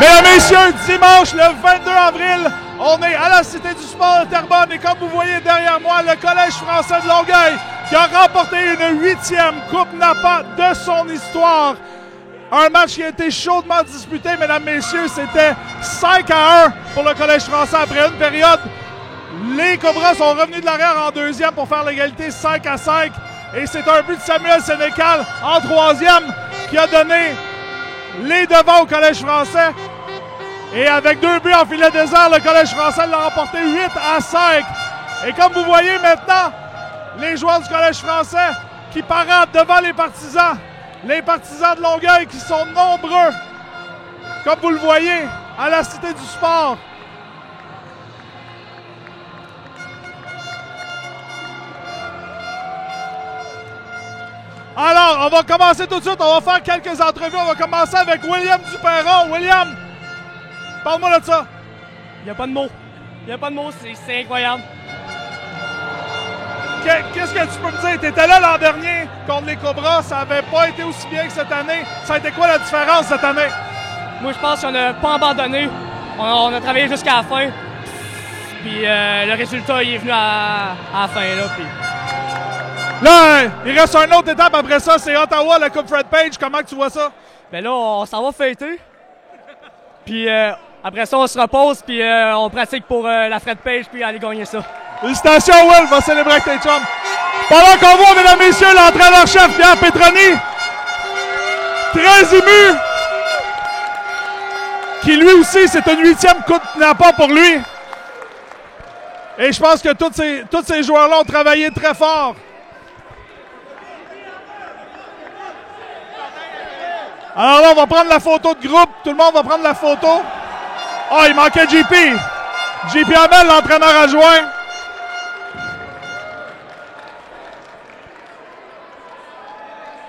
Mesdames et messieurs, dimanche le 22 avril, on est à la Cité du Sport de Terrebonne et comme vous voyez derrière moi, le Collège français de Longueuil qui a remporté une 8e Coupe Napa de son histoire. Un match qui a été chaudement disputé, mesdames et messieurs, c'était 5-1 pour le Collège français après une période. Les Cobras sont revenus de l'arrière en deuxième pour faire l'égalité 5-5 et c'est un but de Samuel Sénécal en troisième qui a donné les devants au Collège français. Et avec 2 buts en filet désert, le Collège français l'a remporté 8-5. Et comme vous voyez maintenant, les joueurs du Collège français qui paradent devant les partisans de Longueuil qui sont nombreux, comme vous le voyez, à la Cité du Sport. Alors, on va commencer tout de suite. On va faire quelques entrevues. On va commencer avec William Duperron. William, parle-moi de ça. Il n'y a pas de mots. Il n'y a pas de mots, c'est incroyable. Qu'est-ce que tu peux me dire? Tu étais là l'an dernier contre les Cobras. Ça n'avait pas été aussi bien que cette année. Ça a été quoi la différence cette année? Moi, je pense qu'on n'a pas abandonné. On a travaillé jusqu'à la fin. Puis le résultat, il est venu à la fin. Là, puis... Là, il reste une autre étape après ça, c'est Ottawa, la Coupe Fred Page. Comment tu vois ça? Ben là, on s'en va fêter. Puis après ça, on se repose, puis on pratique pour la Fred Page, puis aller gagner ça. Félicitations, Will, va célébrer avec tes chums. Pendant qu'on voit, mesdames et messieurs, l'entraîneur-chef Pierre Petroni, très ému, qui lui aussi, c'est une 8e Coupe Napa pour lui. Et je pense que tous ces joueurs-là ont travaillé très fort. Alors là, on va prendre la photo de groupe. Tout le monde va prendre la photo. Ah, il manquait JP. JP Hamel, l'entraîneur adjoint.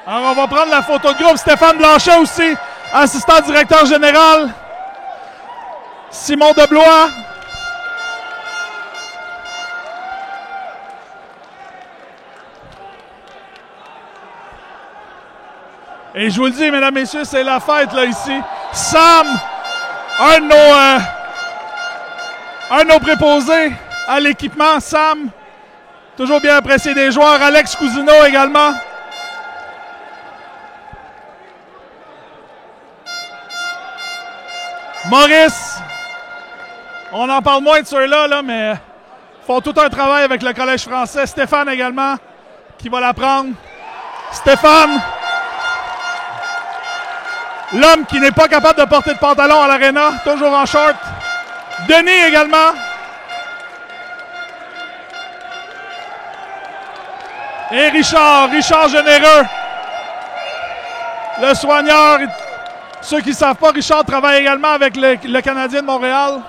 Alors, on va prendre la photo de groupe. Stéphane Blanchet aussi, assistant directeur général. Simon Deblois. Et je vous le dis, mesdames, messieurs, c'est la fête, là, ici. Sam, un de nos préposés à l'équipement. Sam, toujours bien apprécié des joueurs. Alex Cousineau également. Maurice, on en parle moins de ceux-là, là, mais font tout un travail avec le Collège français. Stéphane également, qui va la prendre. Stéphane, l'homme qui n'est pas capable de porter de pantalon à l'aréna, toujours en short. Denis également. Et Richard Généreux. Le soigneur. Ceux qui ne savent pas, Richard travaille également avec le Canadien de Montréal.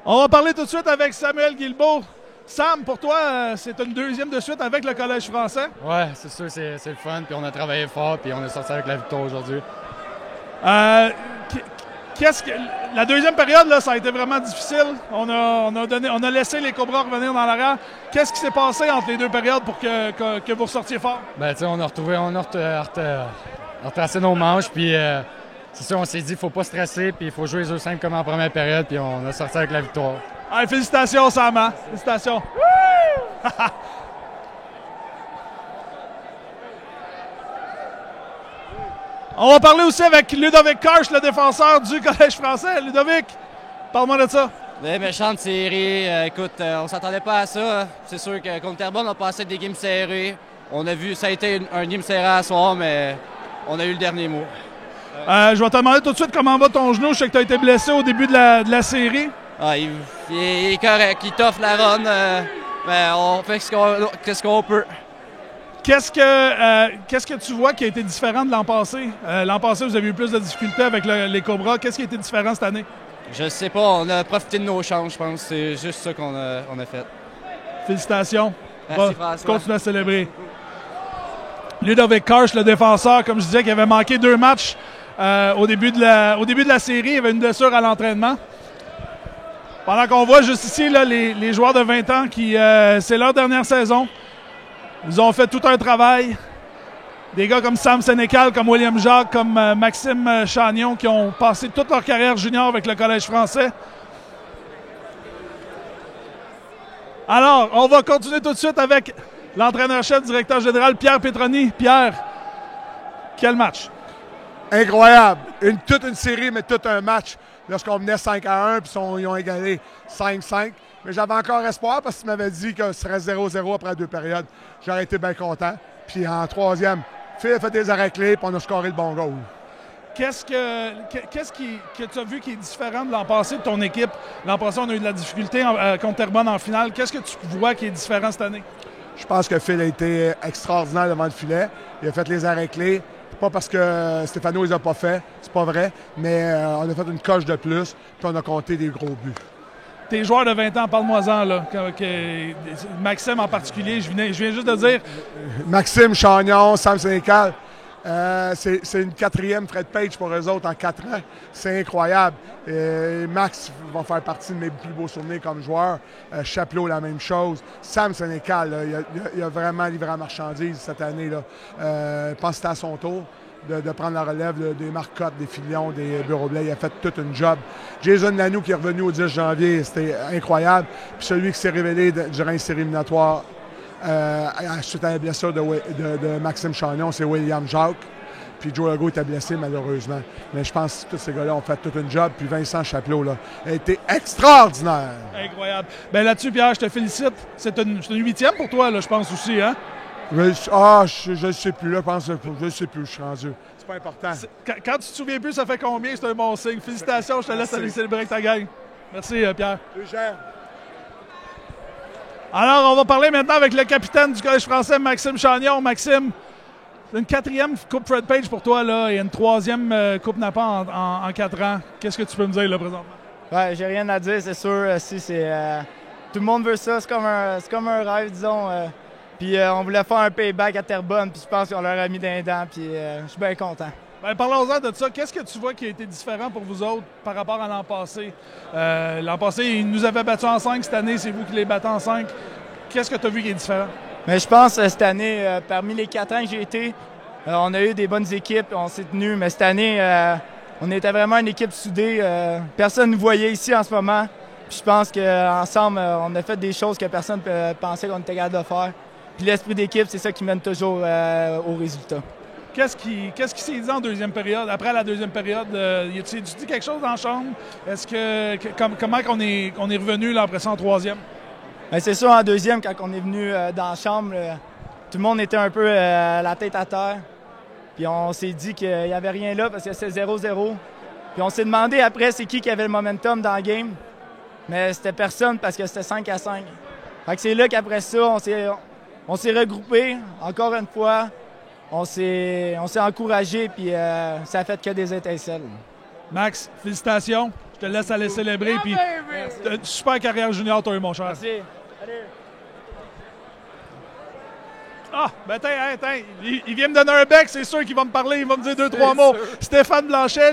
On va parler tout de suite avec Samuel Guilbeault. Sam, pour toi, c'est une 2e de suite avec le Collège français. Ouais, c'est sûr, c'est le fun. Puis on a travaillé fort, puis on est sorti avec la victoire aujourd'hui. La 2e période, là, ça a été vraiment difficile. On a laissé les Cobras revenir dans l'arrière. Qu'est-ce qui s'est passé entre les 2 périodes pour que vous ressortiez fort? Ben, tu sais, on a retracé nos manches, puis c'est sûr, on s'est dit, il faut pas stresser, puis il faut jouer les jeux simples comme en première période, puis on a sorti avec la victoire. Allez, félicitations, Sam. Hein? Félicitations. On va parler aussi avec Ludovic Karch, le défenseur du Collège français. Ludovic, parle-moi de ça. Les méchantes séries, écoute, on s'attendait pas à ça. C'est sûr que contre Terrebonne, on passait des games serrés. On a vu, ça a été un game serré à soir, mais on a eu le dernier mot. Je vais te demander tout de suite comment va ton genou. Je sais que tu as été blessé au début de la série. Ah, il est correct, il t'offre la run, mais on fait ce qu'on peut. Qu'est-ce que tu vois qui a été différent de l'an passé? L'an passé, vous avez eu plus de difficultés avec les Cobras. Qu'est-ce qui a été différent cette année? Je sais pas, on a profité de nos chances, je pense. C'est juste ça qu'on a fait. Félicitations. Merci, François. Continue à célébrer. Ludovic Karch, le défenseur, comme je disais, qui avait manqué 2 matchs au début de la série. Il avait une blessure à l'entraînement. Pendant qu'on voit juste ici là, les joueurs de 20 ans qui c'est leur dernière saison. Ils ont fait tout un travail. Des gars comme Sam Sénécal, comme William Jacques, comme Maxime Chagnon qui ont passé toute leur carrière junior avec le Collège français. Alors, on va continuer tout de suite avec l'entraîneur-chef, directeur général, Pierre Pétroni. Pierre, quel match? Incroyable. Toute une série, mais tout un match. Lorsqu'on menait 5-1, puis ils ont égalé 5-5. Mais j'avais encore espoir parce que tu m'avais dit que ce serait 0-0 après 2 périodes. J'aurais été bien content. Puis en troisième, Phil a fait des arrêts clés, puis on a scoré le bon goal. Qu'est-ce que tu as vu qui est différent de l'an passé de ton équipe? L'an passé, on a eu de la difficulté contre Terrebonne en finale. Qu'est-ce que tu vois qui est différent cette année? Je pense que Phil a été extraordinaire devant le filet. Il a fait les arrêts clés. Pas parce que Stéphano les a pas fait, c'est pas vrai, mais on a fait une coche de plus, puis on a compté des gros buts. Tes joueurs de 20 ans, parle-moi-en, là. Maxime en particulier, je viens juste de dire. Maxime Chagnon, Sam Sénécal, c'est une 4e Fred Page pour eux autres en 4 ans. C'est incroyable. Max va faire partie de mes plus beaux souvenirs comme joueur. Chapelot, la même chose. Sam Sénécal, il a vraiment livré la marchandise cette année. Je pense que c'était à son tour de prendre la relève des Marcotte, des Filions, des Bureau-Blais. Il a fait toute une job. Jason Lanou qui est revenu au 10 janvier, c'était incroyable. Puis celui qui s'est révélé durant les séries éliminatoires suite à la blessure de Maxime Chagnon, c'est William Jacques. Puis Joe Legault était blessé, malheureusement. Mais je pense que tous ces gars-là ont fait toute une job. Puis Vincent Chapelot, là, a été extraordinaire. Incroyable. Bien là-dessus, Pierre, je te félicite. C'est une 8e pour toi, là, je pense aussi, hein? Je ne sais plus, là, je ne sais plus, je suis rendu. C'est pas important. Quand tu te souviens plus, ça fait combien? C'est un bon signe. Félicitations, je te laisse aller célébrer avec ta gang. Merci, Pierre. Alors, on va parler maintenant avec le capitaine du Collège français, Maxime Chagnon. Maxime, c'est une 4e Coupe Fred Page pour toi, là, et une 3e Coupe Napa en 4 ans. Qu'est-ce que tu peux me dire, là, présentement? Ouais, j'ai rien à dire, c'est sûr. Tout le monde veut ça, c'est comme un rêve, disons. Puis on voulait faire un payback à Terrebonne, puis je pense qu'on leur a mis d'un dent, puis je suis bien content. Bien, parlons-en de ça. Qu'est-ce que tu vois qui a été différent pour vous autres par rapport à l'an passé? L'an passé, ils nous avaient battus en 5. Cette année, c'est vous qui les battez en 5. Qu'est-ce que tu as vu qui est différent? Mais je pense cette année, parmi les 4 ans que j'ai été, on a eu des bonnes équipes, on s'est tenus. Mais cette année, on était vraiment une équipe soudée. Personne ne nous voyait ici en ce moment. Puis je pense qu'ensemble, on a fait des choses que personne ne pensait qu'on était capable de faire. Puis l'esprit d'équipe, c'est ça qui mène toujours au résultat. Qu'est-ce qui s'est dit en deuxième période? Après la deuxième période, tu dis quelque chose dans la chambre? Est-ce comment on est revenu là, après ça en troisième? Bien, c'est sûr, en deuxième, quand on est venu dans la chambre, tout le monde était un peu la tête à terre. Puis on s'est dit qu'il n'y avait rien là parce que c'est 0-0. Puis on s'est demandé après c'est qui avait le momentum dans le game. Mais c'était personne parce que c'était 5-5. Fait que c'est là qu'après ça, on s'est regroupés, encore une fois. On s'est encouragés, puis ça a fait que des étincelles. Max, félicitations. Je te laisse aller célébrer. Puis, une super carrière junior, toi, mon cher. Merci. Allez. Ah, ben tiens, il vient me donner un bec, c'est sûr qu'il va me parler, il va me dire 2-3 mots. Sûr. Stéphane Blanchet,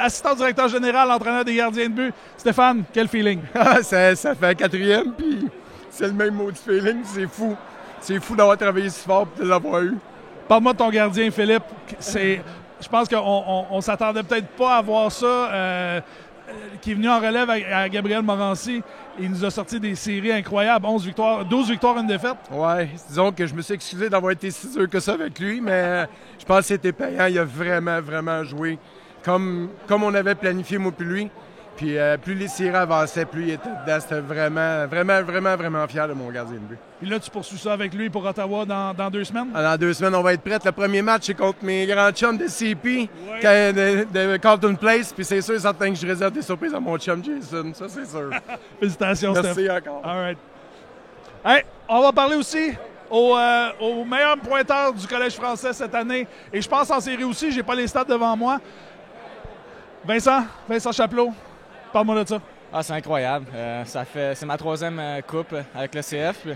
assistant directeur général, entraîneur des gardiens de but. Stéphane, quel feeling? Ça fait un 4e, puis c'est le même mot de feeling, c'est fou. C'est fou d'avoir travaillé si fort et de l'avoir eu. Parle-moi de ton gardien, Philippe. Je pense qu'on s'attendait peut-être pas à voir ça. Qui est venu en relève à Gabriel Morancy. Il nous a sorti des séries incroyables. 12 victoires, une défaite. Ouais, disons que je me suis excusé d'avoir été si dur que ça avec lui, mais je pense que c'était payant. Il a vraiment, vraiment joué comme on avait planifié, moi puis lui. Puis plus les séries avançaient, plus il était dedans. C'était vraiment, vraiment, vraiment, vraiment fier de mon gardien de but. Puis là, tu poursuis ça avec lui pour Ottawa dans 2 semaines? Dans 2 semaines, on va être prêts. Le premier match, c'est contre mes grands chums de CP, de Carlton Place. Puis c'est sûr et certain que je réserve des surprises à mon chum Jason. Ça, c'est sûr. Félicitations, Steph. Merci encore. All right. Hey, on va parler aussi au meilleur pointeur du Collège français cette année. Et je pense en série aussi. J'ai pas les stats devant moi. Vincent Chapelot. Parle-moi de ça. Ah, c'est incroyable. C'est ma 3e coupe avec le CF. Puis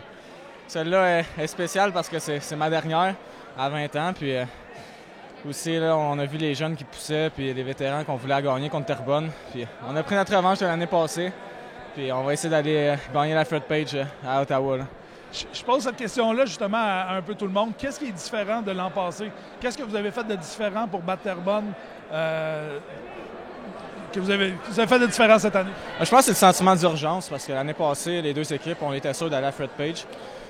celle-là est spéciale parce que c'est ma dernière à 20 ans. Puis aussi, là, on a vu les jeunes qui poussaient puis les vétérans qu'on voulait gagner contre Terrebonne. Puis on a pris notre revanche de l'année passée. Puis on va essayer d'aller gagner la Fred Page à Ottawa. Là. Je pose cette question-là justement à un peu tout le monde. Qu'est-ce qui est différent de l'an passé? Qu'est-ce que vous avez fait de différent pour battre Terrebonne? Que vous avez fait de différent cette année? Je pense que c'est le sentiment d'urgence parce que l'année passée, les deux équipes, on était sûrs d'aller à Fredpage.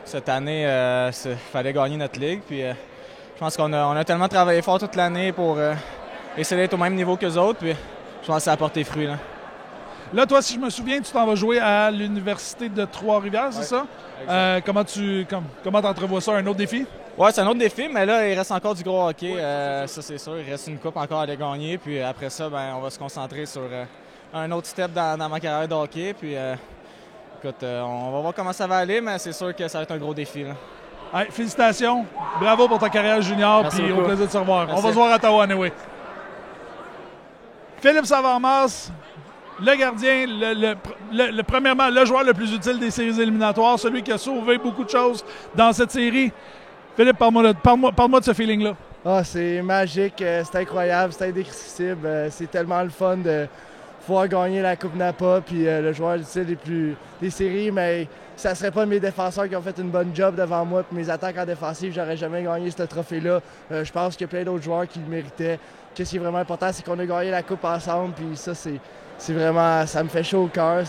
Cette année, il fallait gagner notre ligue. Puis, je pense qu'on a tellement travaillé fort toute l'année pour essayer d'être au même niveau qu'eux autres. Puis, je pense que ça a porté fruit. Là, toi, si je me souviens, tu t'en vas jouer à l'Université de Trois-Rivières, c'est ça? Comment t'entrevois ça? Un autre défi? Oui, c'est un autre défi, mais là, il reste encore du gros hockey. Ça, c'est sûr. Il reste une coupe encore à gagner. Puis après ça, on va se concentrer sur un autre step dans ma carrière de hockey. Puis, écoute, on va voir comment ça va aller, mais c'est sûr que ça va être un gros défi. Là. Hey, félicitations. Bravo pour ta carrière junior. Puis au plaisir de te revoir. Merci. On va se voir à Ottawa, anyway. Philippe Savard-Mars, le gardien, premièrement, le joueur le plus utile des séries éliminatoires, celui qui a sauvé beaucoup de choses dans cette série. Philippe, parle-moi de ce feeling-là. Ah, c'est magique, c'est incroyable, c'est indescriptible. C'est tellement le fun de pouvoir gagner la Coupe Napa puis le joueur utile des séries, mais ça serait pas mes défenseurs qui ont fait une bonne job devant moi puis mes attaques en défensive, j'aurais jamais gagné ce trophée-là. Je pense qu'il y a plein d'autres joueurs qui le méritaient. Qu'est-ce qui est vraiment important, c'est qu'on a gagné la Coupe ensemble, puis ça, c'est vraiment, ça me fait chaud au cœur,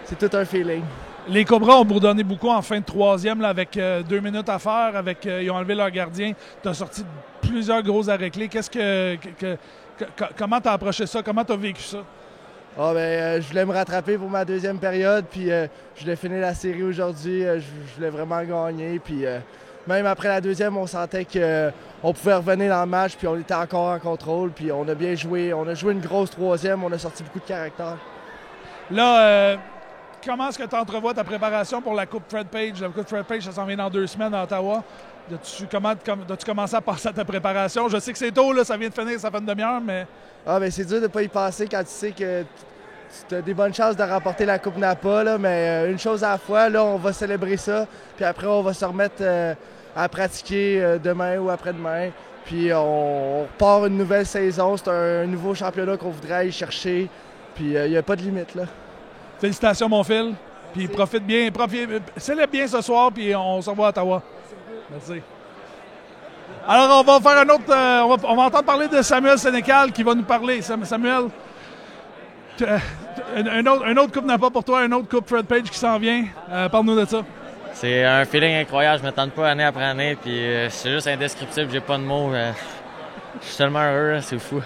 c'est tout un feeling. Les Cobras ont bourdonné beaucoup en fin de troisième là, avec 2 minutes à faire. Ils ont enlevé leur gardien. Tu as sorti plusieurs gros arrêts-clés. Comment tu as approché ça? Comment tu as vécu ça? Je voulais me rattraper pour ma deuxième période. Puis je voulais finir la série aujourd'hui. Je voulais vraiment gagner. Puis même après la deuxième, on sentait qu'on pouvait revenir dans le match. Puis on était encore en contrôle. Puis on a bien joué. On a joué une grosse troisième. On a sorti beaucoup de caractère. Là, comment est-ce que tu entrevois ta préparation pour la Coupe Fred Page? La Coupe Fred Page, ça s'en vient dans 2 semaines à Ottawa. As-tu commencé à passer à ta préparation? Je sais que c'est tôt, là, ça vient de finir, ça fait une demi-heure, mais... C'est dur de ne pas y passer quand tu sais que tu as des bonnes chances de remporter la Coupe Napa, là, mais une chose à la fois, là, on va célébrer ça, puis après, on va se remettre à pratiquer demain ou après-demain, puis on repart une nouvelle saison, c'est un nouveau championnat qu'on voudrait aller chercher, puis il n'y a pas de limite, là. Félicitations, mon Phil. Puis profite bien. Célèbre bien ce soir, puis on se revoit à Ottawa. Merci. Alors, on va faire un autre... on va entendre parler de Samuel Sénécal qui va nous parler. Samuel, un autre Coupe Napa pour toi, un autre Coupe Fred Page qui s'en vient. Parle-nous de ça. C'est un feeling incroyable. Je ne m'attends pas année après année, puis c'est juste indescriptible. J'ai pas de mots. Je suis tellement heureux, c'est fou.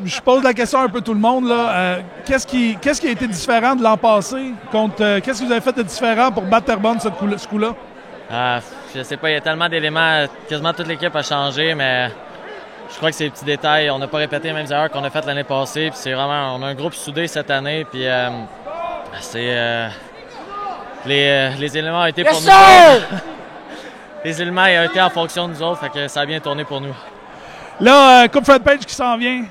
Je pose la question un peu tout le monde. Là. Qu'est-ce qui a été différent de l'an passé? Qu'est-ce que vous avez fait de différent pour battre Terrebonne ce coup-là? Je sais pas, il y a tellement d'éléments. Quasiment toute l'équipe a changé, mais je crois que c'est des petits détails. On n'a pas répété les mêmes erreurs qu'on a faites l'année passée. Puis c'est vraiment, on a un groupe soudé cette année. Puis les éléments ont été pour nous. Les éléments ont été en fonction de nous autres, fait que ça a bien tourné pour nous. Là, Coupe Fred Page qui s'en vient.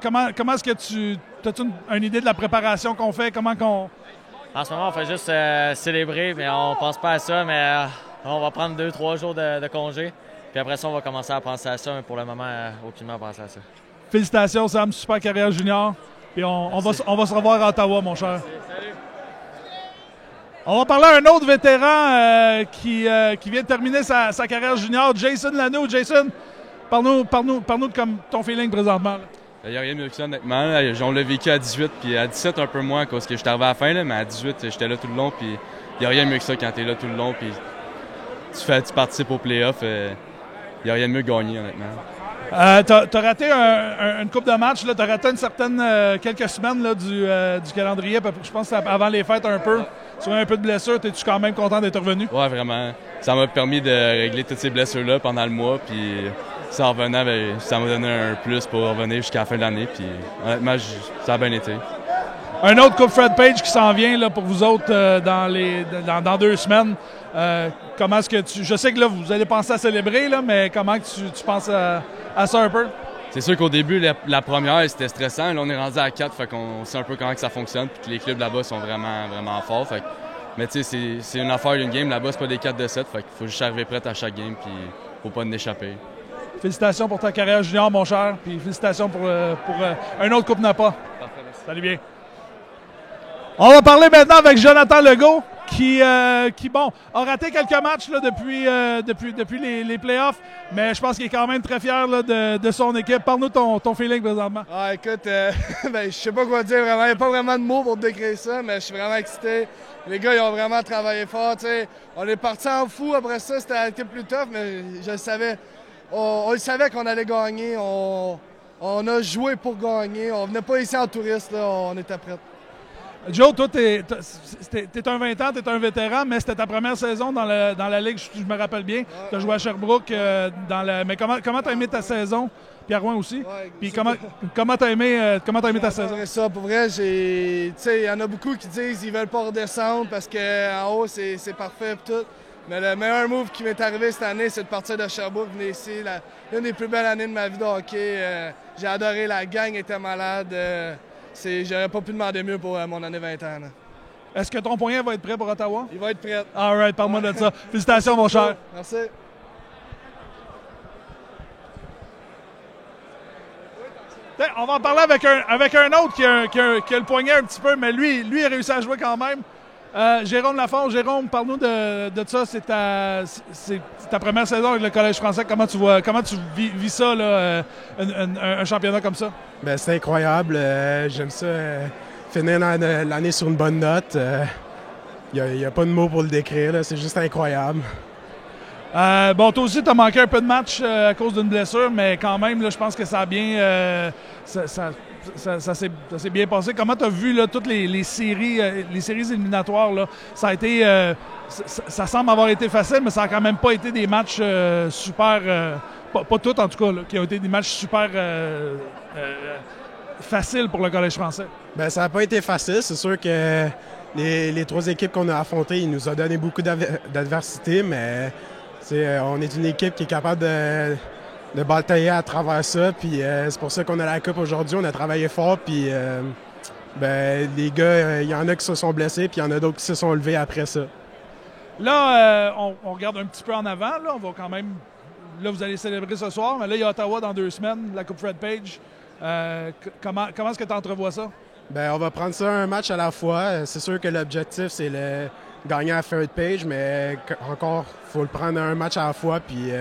Comment est-ce que tu as une idée de la préparation qu'on fait? En ce moment, on fait juste célébrer, mais on pense pas à ça, mais on va prendre 2-3 jours de congé. Puis après ça, on va commencer à penser à ça, mais pour le moment, aucunement penser à ça. Félicitations, Sam, super carrière junior. Puis on va se revoir à Ottawa, mon cher. Salut. On va parler à un autre vétéran qui vient de terminer sa carrière junior, Jason Lanoux. Jason, parle-nous de ton feeling présentement. Il n'y a rien de mieux que ça, honnêtement. On l'a vécu à 18, puis à 17 un peu moins, parce que j'étais arrivé à la fin, là, mais à 18, j'étais là tout le long, puis il n'y a rien de mieux que ça quand tu es là tout le long, puis tu participes aux playoffs. Il n'y a rien de mieux que gagner, honnêtement. T'as raté une coupe de match, t'as raté quelques semaines là, du calendrier, je pense avant les fêtes un peu. Tu as un peu de blessure, es-tu quand même content d'être revenu? Oui, vraiment. Ça m'a permis de régler toutes ces blessures-là pendant le mois, puis ça en revenant, ça m'a donné un plus pour revenir jusqu'à la fin de l'année, puis honnêtement, ça a bien été. Un autre Coupe Fred Page qui s'en vient là, pour vous autres dans 2 semaines. Comment est-ce que je sais que là, vous allez penser à célébrer, là, mais comment que tu penses à ça un peu? C'est sûr qu'au début, la première, c'était stressant. Là, on est rendu à 4, fait qu'on sait un peu comment que ça fonctionne, puis que les clubs là-bas sont vraiment, vraiment forts. Fait mais tu sais, c'est une affaire d'une game. Là-bas, c'est pas des 4 de 7, fait qu'il faut juste arriver prêt à chaque game, puis faut pas en échapper. Félicitations pour ta carrière junior, mon cher, puis félicitations pour un autre Coupe Napa. Parfait, merci. Salut bien. On va parler maintenant avec Jonathan Legault, qui bon, a raté quelques matchs là, depuis les playoffs, mais je pense qu'il est quand même très fier là, de son équipe. Parle-nous ton feeling présentement. Ah, écoute, je sais pas quoi dire vraiment. Il n'y a pas vraiment de mots pour décrire ça, mais je suis vraiment excité. Les gars, ils ont vraiment travaillé fort. T'sais. On est parti en fou après ça. C'était l'équipe plus tough, mais je le savais. On le savait qu'on allait gagner. On a joué pour gagner. On venait pas ici en touriste. Là. On était prêts. Joe, toi, t'es un 20 ans, t'es un vétéran, mais c'était ta première saison dans la Ligue, je me rappelle bien. Tu as joué à Sherbrooke. Mais comment t'as aimé ta saison? Puis à Rouen aussi. Ouais, puis comment t'as aimé ta saison? Ça, pour vrai, il y en a beaucoup qui disent qu'ils veulent pas redescendre parce qu'en haut, c'est parfait et tout. Mais le meilleur move qui m'est arrivé cette année, c'est de partir de Sherbrooke, venir ici. L'une des plus belles années de ma vie de hockey. J'ai adoré, la gang était malade. J'aurais pas pu demander mieux pour mon année 20 ans. Est-ce que ton poignet va être prêt pour Ottawa? Il va être prêt. All right, parle-moi de ça. Félicitations, mon cher. Merci. On va en parler avec un autre qui a le poignet un petit peu, mais lui il a réussi à jouer quand même. Jérôme Lafont. Jérôme, parle-nous de ça. C'est ta première saison avec le Collège français. Comment tu vis ça, là, un championnat comme ça? Ben, c'est incroyable. J'aime ça. Finir l'année sur une bonne note. Il n'y a pas de mots pour le décrire. C'est juste incroyable. Bon, toi aussi, tu as manqué un peu de match à cause d'une blessure, mais quand même, là, je pense que ça a bien... Ça s'est bien passé. Comment tu as vu là, toutes les séries éliminatoires? Là? Ça a été... ça semble avoir été facile, mais ça n'a quand même pas été des matchs super... pas toutes, en tout cas, là, qui ont été des matchs super faciles pour le Collège français. Bien, ça n'a pas été facile. C'est sûr que les trois équipes qu'on a affrontées, ils nous ont donné beaucoup d'adversité, mais on est une équipe qui est capable de batailler à travers ça. Puis c'est pour ça qu'on a la coupe aujourd'hui. On a travaillé fort. Puis les gars, il y en a qui se sont blessés, puis il y en a d'autres qui se sont levés après ça. Là, on regarde un petit peu en avant. Là, on va quand même. Là, vous allez célébrer ce soir, mais là, il y a Ottawa dans 2 semaines, la Coupe Fred Page. Comment est-ce que tu entrevois ça? Bien, on va prendre ça un match à la fois. C'est sûr que l'objectif, c'est le gagner à Fred Page, mais encore, il faut le prendre un match à la fois. Puis,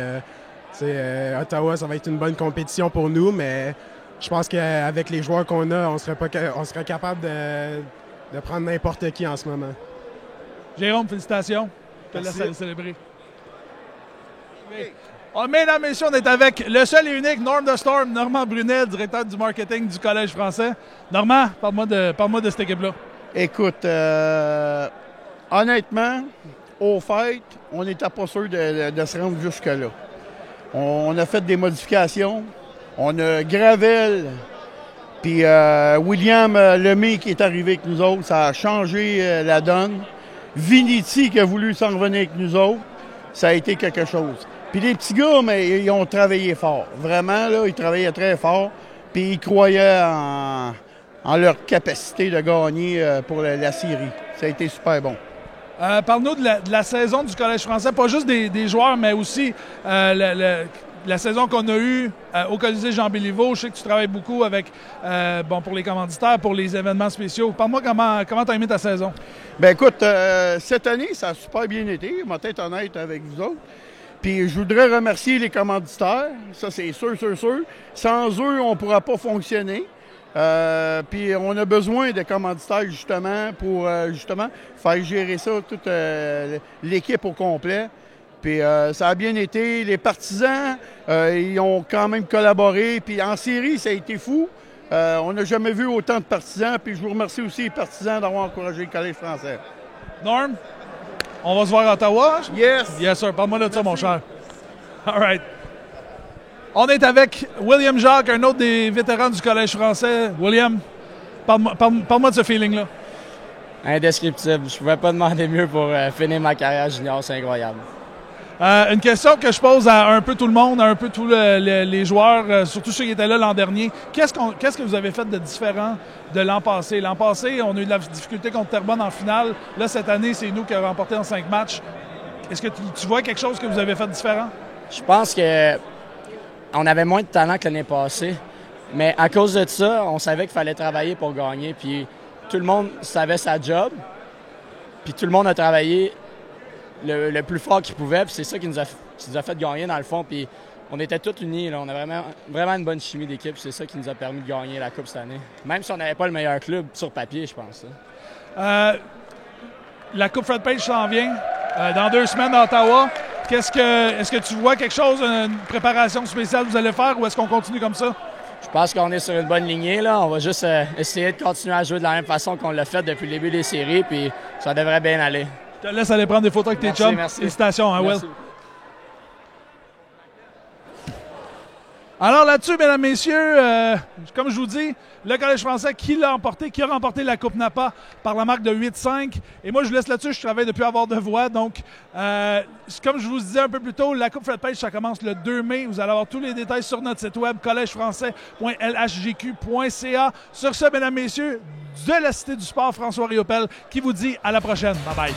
Ottawa, ça va être une bonne compétition pour nous, mais je pense qu'avec les joueurs qu'on a, on serait capable de prendre n'importe qui en ce moment. Jérôme, félicitations. Je te laisse aller célébrer. Oh, mesdames et messieurs, on est avec le seul et unique Norm the Storm, Normand Brunet, directeur du marketing du Collège français. Normand, parle-moi de cette équipe-là. Écoute, honnêtement, au fait, on n'était pas sûr de se rendre jusque-là. On a fait des modifications. On a Gravel, puis William Lemay qui est arrivé avec nous autres. Ça a changé la donne. Viniti qui a voulu s'en revenir avec nous autres. Ça a été quelque chose. Puis les petits gars, mais ils ont travaillé fort. Vraiment, là, ils travaillaient très fort. Puis ils croyaient en leur capacité de gagner pour la série. Ça a été super bon. Parle-nous de la saison du Collège français, pas juste des joueurs, mais aussi la saison qu'on a eue au Colisée Jean Béliveau. Je sais que tu travailles beaucoup avec pour les commanditaires, pour les événements spéciaux. Parle-moi comment tu as aimé ta saison. Bien écoute, cette année, ça a super bien été. Je vais être honnête avec vous autres. Puis je voudrais remercier les commanditaires. Ça, c'est sûr. Sans eux, on ne pourra pas fonctionner. Puis on a besoin de commanditaires justement pour faire gérer ça, toute l'équipe au complet. Puis ça a bien été. Les partisans, ils ont quand même collaboré. Puis en série, ça a été fou. On n'a jamais vu autant de partisans. Puis je vous remercie aussi les partisans d'avoir encouragé le Collège français. Norm, on va se voir à Ottawa? Yes! Yes, sir. Parle-moi de ça, mon cher. All right. On est avec William Jacques, un autre des vétérans du Collège français. William, parle-moi de ce feeling-là. Indescriptible. Je ne pouvais pas demander mieux pour finir ma carrière junior. C'est incroyable. Une question que je pose à un peu tout le monde, à un peu tous les joueurs, surtout ceux qui étaient là l'an dernier. Qu'est-ce que vous avez fait de différent de l'an passé? L'an passé, on a eu de la difficulté contre Terrebonne en finale. Là, cette année, c'est nous qui avons remporté en 5 matchs. Est-ce que tu vois quelque chose que vous avez fait de différent? Je pense qu'on avait moins de talent que l'année passée. Mais à cause de ça, on savait qu'il fallait travailler pour gagner. Puis tout le monde savait sa job, puis tout le monde a travaillé le plus fort qu'il pouvait, puis c'est ça qui nous a fait gagner dans le fond, puis on était tous unis, là. On a vraiment une bonne chimie d'équipe, c'est ça qui nous a permis de gagner la Coupe cette année. Même si on n'avait pas le meilleur club sur papier, je pense. La Coupe Fred Page s'en vient dans 2 semaines à Ottawa. Est-ce que tu vois quelque chose, une préparation spéciale que vous allez faire, ou est-ce qu'on continue comme ça? Je pense qu'on est sur une bonne lignée, là. On va juste essayer de continuer à jouer de la même façon qu'on l'a fait depuis le début des séries, puis ça devrait bien aller. Je te laisse aller prendre des photos avec tes chums. Merci. Félicitations, hein, Will? Merci. Alors là-dessus, mesdames, messieurs, comme je vous dis, le Collège français qui a remporté la Coupe Napa par la marque de 8-5. Et moi, je vous laisse là-dessus, je travaille depuis avoir de voix. Donc, comme je vous disais un peu plus tôt, la Coupe Fred Page, ça commence le 2 mai. Vous allez avoir tous les détails sur notre site web, collegefrançais.lhgq.ca. Sur ce, mesdames, messieurs, de la Cité du Sport, François Riopel, qui vous dit à la prochaine. Bye bye.